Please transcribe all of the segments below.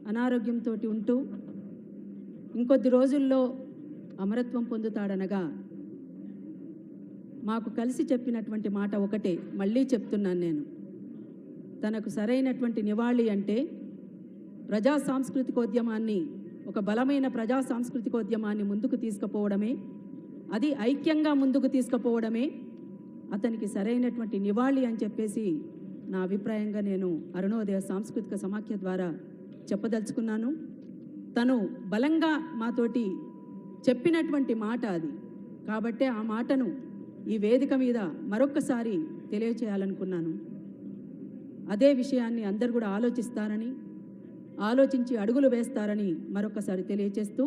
అనారోగ్యంతో ఉంటూ ఇంకొద్ది రోజుల్లో అమరత్వం పొందుతాడనగా మాకు కలిసి చెప్పినటువంటి మాట ఒకటే, మళ్ళీ చెప్తున్నాను నేను. తనకు సరైనటువంటి నివాళి అంటే ప్రజా సాంస్కృతికోద్యమాన్ని, ఒక బలమైన ప్రజా సాంస్కృతికోద్యమాన్ని ముందుకు తీసుకుపోవడమే, అది ఐక్యంగా ముందుకు తీసుకుపోవడమే అతనికి సరైనటువంటి నివాళి అని చెప్పేసి నా అభిప్రాయంగా నేను అరుణోదయ సాంస్కృతిక సమాఖ్య ద్వారా చెప్పదలుచుకున్నాను. తను బలంగా మాతోటి చెప్పినటువంటి మాట అది. కాబట్టే ఆ మాటను ఈ వేదిక మీద మరొక్కసారి తెలియచేయాలనుకున్నాను. అదే విషయాన్ని అందరూ కూడా ఆలోచించి అడుగులు వేస్తారని మరొకసారి తెలియచేస్తూ,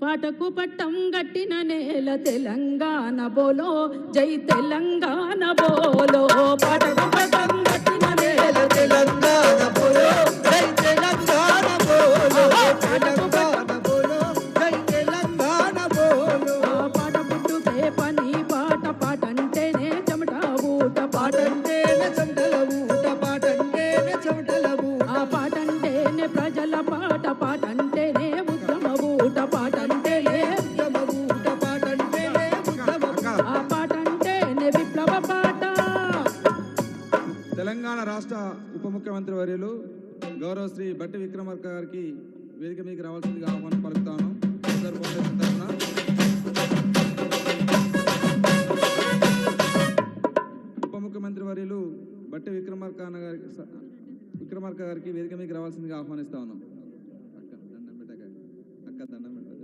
పాటకు పట్టం గట్టిన నేల తెలంగాణ బోలో, జై తెలంగాణ బోలో. పాటకు పట్టం గట్టిన నేల తెలంగాణ బోలో, జై తెలంగాణ బోలో. పాటకు పట్టం బోలో, జై తెలంగాణ బోలో. పాట పుట్టుకే పని పాట, పాటంటేనే చెమట ఊట, పాటంటేనే చెమటల ఊట, పాటంటేనే చెమటల ఊట. ఆ పాటంటేనే ప్రజల పాట, పాటంటేనే ఉద్యమ ఊట, పాటంటేనే ఉద్యమ ఊట, పాటంటేనే ఉద్యమ. ఆ పాటంటేనే విప్లవ పాట. తెలంగాణ రాష్ట్ర ఉప ముఖ్యమంత్రి వర్యులు గౌరవ శ్రీ బట్టి విక్రమార్క గారికి వేదిక మీకు రావాల్సిందిగా ఆహ్వానం పలుకుతాను. ఉప ముఖ్యమంత్రి వర్యులు బట్టి విక్రమార్క గారికి వేదిక మీకు రావాల్సిందిగా ఆహ్వానిస్తా ఉన్నాం. అక్క దండం పెట్ట.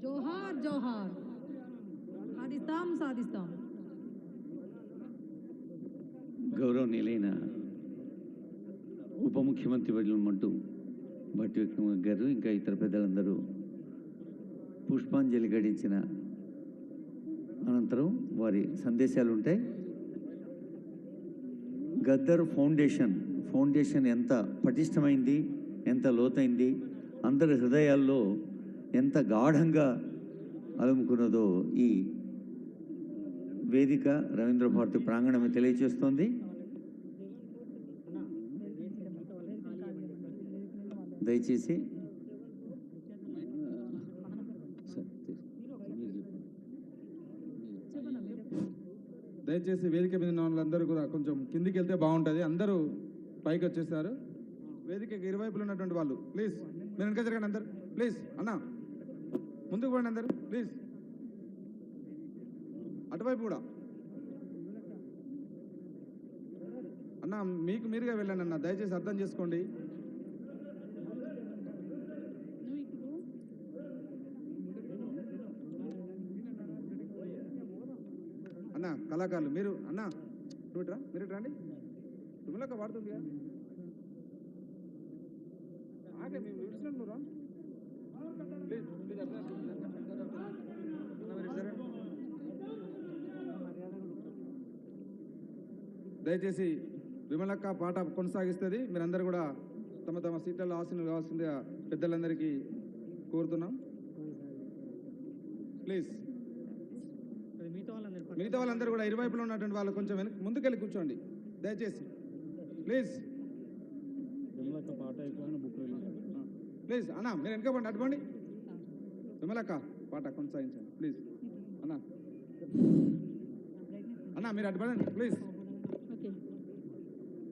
జోహార్ జోహార్. సాధిస్తాం. గౌరవనీయులైన ఉప ముఖ్యమంత్రి వర్యులు బట్టి విక్రమార్క గారు, ఇంకా ఇతర పెద్దలందరూ పుష్పాంజలి ఘటించిన అనంతరం వారి సందేశాలు ఉంటాయి. గద్దర్ ఫౌండేషన్ ఎంత పటిష్టమైంది, ఎంత లోతైంది, అందరి హృదయాల్లో ఎంత గాఢంగా అలుముకున్నదో ఈ వేదిక రవీంద్ర భారతి ప్రాంగణమే తెలియజేస్తోంది. దయచేసి వేదిక మీద ఉన్న వాళ్ళందరూ కూడా కొంచెం కిందికి వెళ్తే బాగుంటుంది. అందరూ పైకి వచ్చేసారు. వేదికకి ఇరువైపులు ఉన్నటువంటి వాళ్ళు ప్లీజ్ మీరు వెనక జరగండి అందరు ప్లీజ్ అన్న ముందుకు పోండి అందరు ప్లీజ్ అటువైపు కూడా అన్న మీకు మీరుగా వెళ్ళండి అన్న దయచేసి అర్థం చేసుకోండి అన్న కళాకారులు మీరు అన్న నువ్వుట్రా మీరు రండి తుమ్మలక్క వాడుతుంది ఆగే మేము విడిచినట్టు రా ప్లీజ్ ప్లీజ్ అర్థం దయచేసి విమలక్క పాట కొనసాగిస్తుంది మీరందరూ కూడా తమ తమ సీట్లలో ఆసీనులు కావాల్సిందిగా పెద్దలందరికీ కోరుతున్నాం ప్లీజ్ మిగతా వాళ్ళందరూ కూడా ఇరువైపులో ఉన్నటువంటి వాళ్ళు కొంచెం ముందుకెళ్ళి కూర్చోండి దయచేసి ప్లీజ్ ప్లీజ్ అన్న మీరు వెనకపోండి అటుకోండి విమలక్క పాట కొనసాగించండి ప్లీజ్ అన్న అన్న మీరు అటుపడండి ప్లీజ్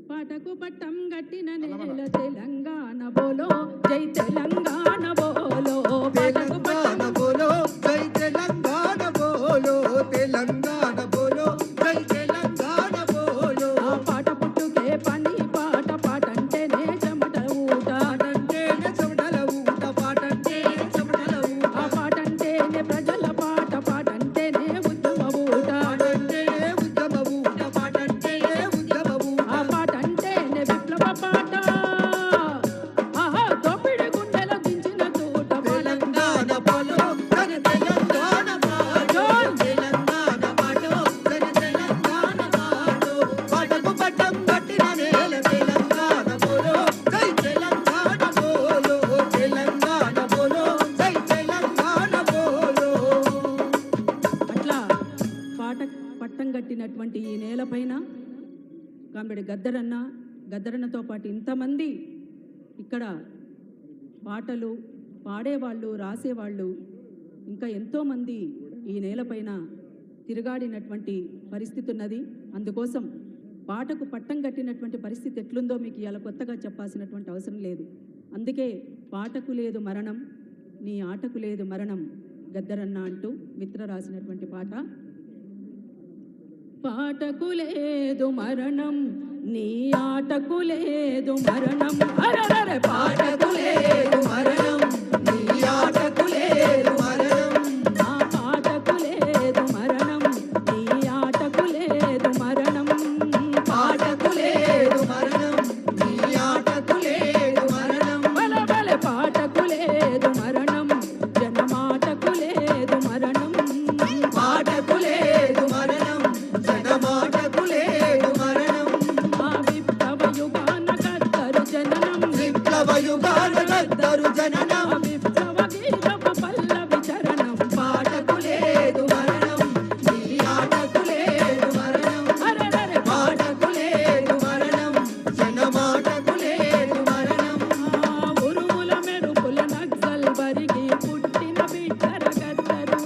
పాటకు పట్టం గట్టిన నేల తెలంగాణ బోలో జై తెలంగాణ బోలో పాటకు పట్టం బోలో జై తెలంగాణ బోలో తెలంగాణ బోలో జై తెలంగాణ బోలో ఆ పాట పుట్టుకే పని పాట పాటంటేనే చెమట ఊట పాటంటేనే చెమటల ఊట పాటంటేనే చెమటల ఊట ఆ పాటంటేనే ప్రజల పాట పాటంటేనే ఉద్యమ ఊట పాటంటేనే ఉద్యమ ఊట పాటంటేనే ఉద్యమ ఊట ఆ పాటంటేనే విప్లవ పాట ఆహా దోపిడి గుండెల దించిన తోట తెలంగాణ బోలో జై తెలంగాణ బోలో తెలంగాణ బోలో జై తెలంగాణ బోలో పాటకు పట్టం కట్టిన నేల తెలంగాణ బోలో జై తెలంగాణ బోలో తెలంగాణ బోలో జై తెలంగాణ బోలో అట్లా పాట పట్టం కట్టినటువంటి ఈ నేలపైన కామెడి గద్దరన్నతో పాటు ఇంతమంది ఇక్కడ పాటలు పాడేవాళ్ళు రాసేవాళ్ళు ఇంకా ఎంతోమంది ఈ నేలపైన తిరుగాడినటువంటి పరిస్థితి ఉన్నది అందుకోసం పాటకు పట్టం కట్టినటువంటి పరిస్థితి ఎట్లుందో మీకు ఇలా కొత్తగా చెప్పాల్సినటువంటి అవసరం లేదు అందుకే పాటకు లేదు మరణం నీ ఆటకు లేదు మరణం గద్దరన్న అంటూ మిత్ర రాసినటువంటి పాట పాటకు లేదు మరణం నీ ఆటకు లేదు మరణం అరరరే పాటకు లేదు మరణం నీ ఆటకు లేదు మరణం ఆ పాటకు లేదు మరణం నీ ఆటకు లేదు మరణం పాటకు లేదు మరణం నీ ఆటకు లేదు మరణం బల బల పాటకు లేదు మరణం జనమాటకు లేదు మరణం పాటకు లేదు మరణం జనమాటకు లేదు మరణం ఆ విప్లవ యుగాన గద్దరు జననం విప్లవ యుగాన గద్దరు జననం ఆ విప్లవ గీతపు పల్లవి చరణం పాటకు లేదు మరణం నీ ఆటకు లేదు మరణం అరరరే పాటకు లేదు మరణం జనమాటకు లేదు మరణం ఆ ఉరుముల మెరుపుల నక్సల్ బరికి పుట్టిన బిడ్డర గద్దరు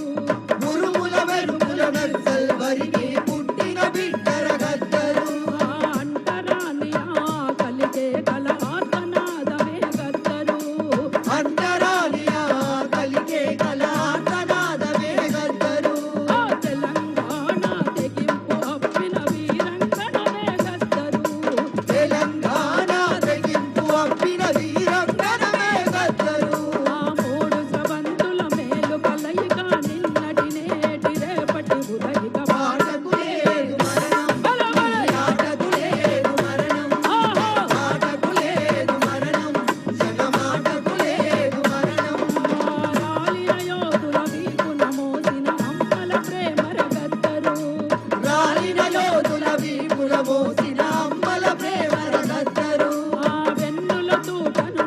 ఉరుముల మెరుపుల నక్సల్ వరికి పుట్టిన బిడ్డర గద్దరు ఆ అంటరాని కలిగే కల ఆర్తనాదమే గద్దరు అంతరానియా కలిగే కళాతనాదమే గద్దరు ఆ తెలంగాణ తెగింపు అప్పిన వీరంగణమే గద్దరు తెలంగాణ తెగింపు అప్పిన వీరంగనమే గద్దరు ఆ మూడు స్రవంతుల మేలు కలయిక నిన్నటి నేటి రేపటి ఉదయిక పాటకు లేదు మరణం బల బల ఆటకు లేదు మరణం ఆహా పాటకు లేదు మరణం జనమాటకు లేదు మరణం రాలిన యోధుల వీపున మోసిన అమ్మల ప్రేమర గద్దరు రాలిన యోధుల వీపుల మోసిన అమ్మల ప్రేమల గద్దరు ఆ వెన్నుల తూటను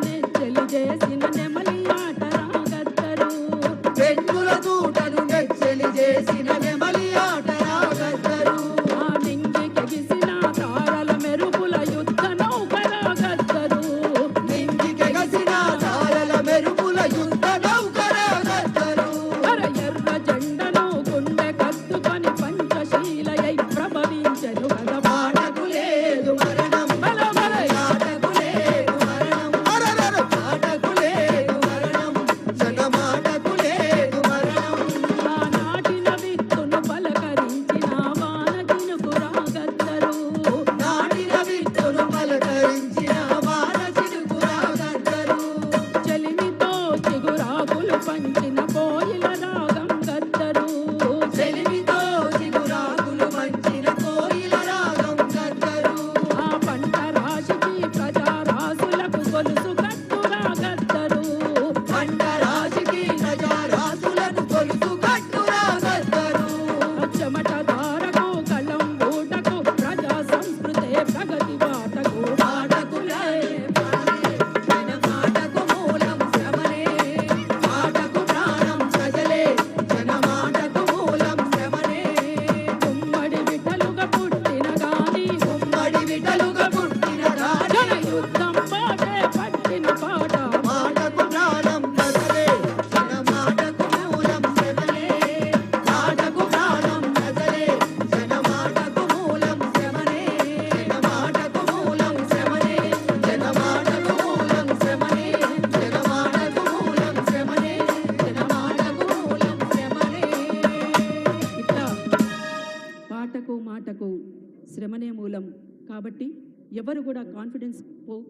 కూడా కాన్ఫిడెన్స్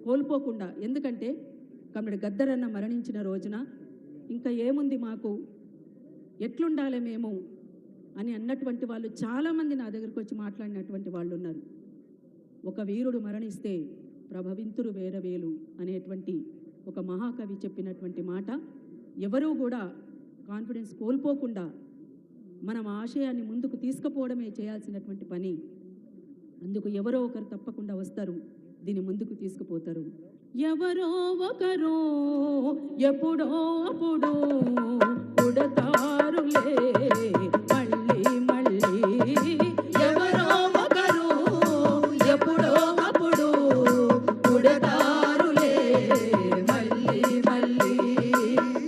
కోల్పోకుండా, ఎందుకంటే కమ్రేడ్ గద్దరన్న మరణించిన రోజున ఇంకా ఏముంది మాకు, ఎట్లుండాలి మేము అని అన్నటువంటి వాళ్ళు చాలామంది నా దగ్గరికి వచ్చి మాట్లాడినటువంటి వాళ్ళు ఉన్నారు. ఒక వీరుడు మరణిస్తే ప్రభవింతురు వేరవేలు అనేటువంటి ఒక మహాకవి చెప్పినటువంటి మాట, ఎవరూ కూడా కాన్ఫిడెన్స్ కోల్పోకుండా మనం ఆశయాన్ని ముందుకు తీసుకుపోవడమే చేయాల్సినటువంటి పని. అందుకు ఎవరో ఒకరు తప్పకుండా వస్తారు, దీన్ని ముందుకు తీసుకుపోతారు. ఎవరో ఒకరు ఎప్పుడో అప్పుడు పుడతారులే మళ్ళీ మళ్ళీ, ఎవరో ఒకరు ఎప్పుడో అప్పుడు పుడతారులే మళ్ళీ మళ్ళీ,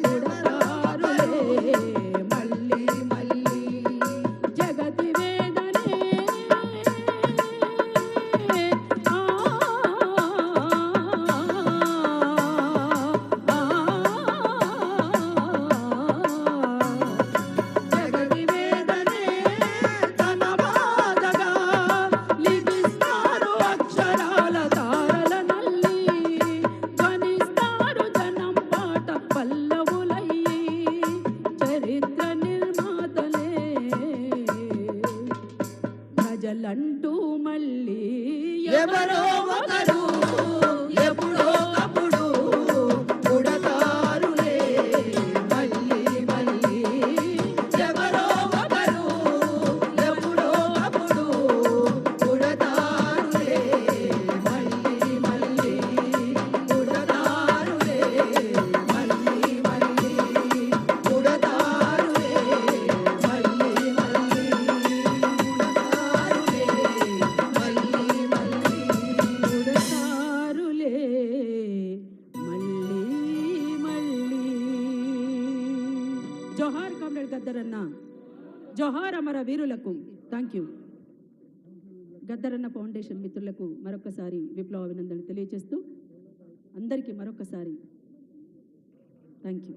పుడతారులే మళ్ళీ మళ్ళీ. జగతి వేదనే జగతి వేదనే తన బాధగా లిఖిస్తారు అక్షరాల తారల నల్లి, ధ్వనిస్తారు జనం పాట పల్లవులయ్యి, చరిత్ర నిర్మాతలే ప్రజలంటూ మళ్ళీ ఎవరో ఒకరు ఎప్పుడో అప్పుడు పుడతారులే మళ్ళీ మళ్ళీ, ఎవరో ఒకరు ఎప్పుడో అప్పుడు పుడతారులే మళ్ళీ మళ్ళీ, పుడతారులే మళ్ళీ మళ్ళీ, పుడతారులే మళ్ళీ మళ్ళీ, పుడతారులే మళ్ళీ మళ్ళీ, పుడతారులే మళ్ళీ మళ్ళీ. జోహార్ కామ్రేడ్ గద్దరన్న, జోహార్ అమర వీరులకు. Thank you. గద్దరన్న ఫౌండేషన్ మిత్రులకు మరొకసారి విప్లవ అభినందనలు తెలియజేస్తూ అందరికీ మరొకసారి థ్యాంక్ యూ.